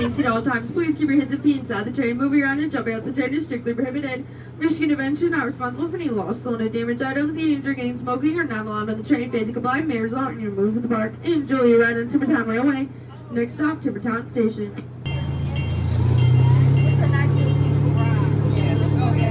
remain seated at all times. Please keep your hands and feet inside the train. Moving around and jumping out the train is strictly prohibited. Michigan Convention not responsible for any lost, stolen, or damaged items. Eating, drinking, and smoking are not allowed on the train. Failing to comply, may result in your move from the park. Enjoy your ride on Timbertown Railway. Next stop, Timbertown Station. It's a nice little peaceful ride. Yeah, oh yeah.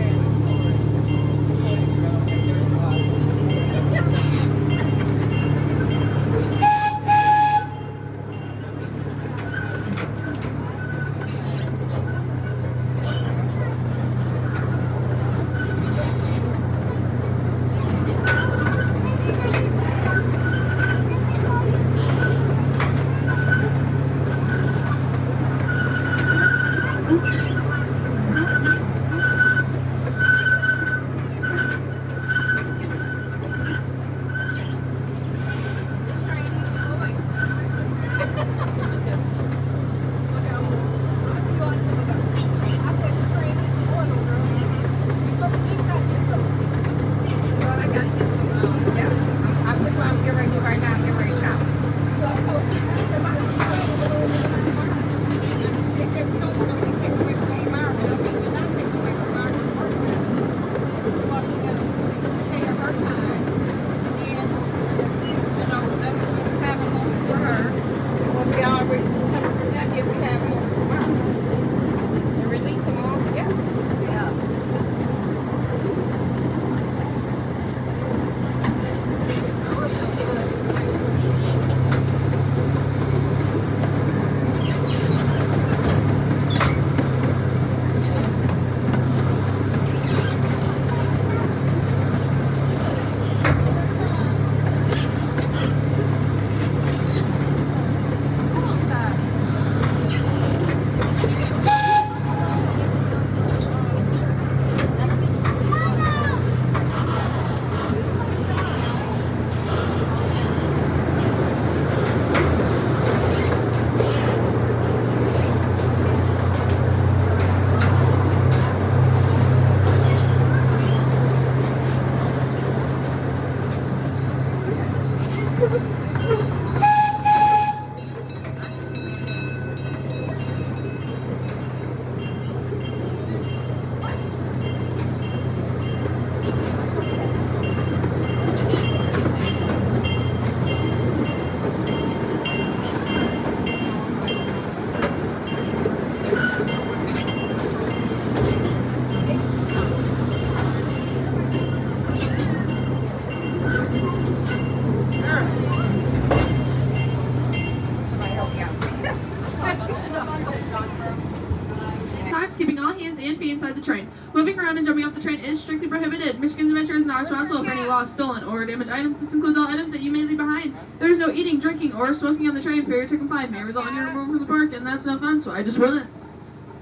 Keeping all hands and feet inside the train. Moving around and jumping off the train is strictly prohibited. Michigan's Adventure is not responsible for any lost, stolen, or damaged items. This includes all items that you may leave behind. There is no eating, drinking, or smoking on the train. Failure to comply may result in your removal from the park, and that's no fun, so I just wouldn't.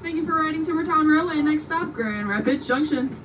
Thank you for riding Timbertown Railway. Next stop, Grand Rapids Junction.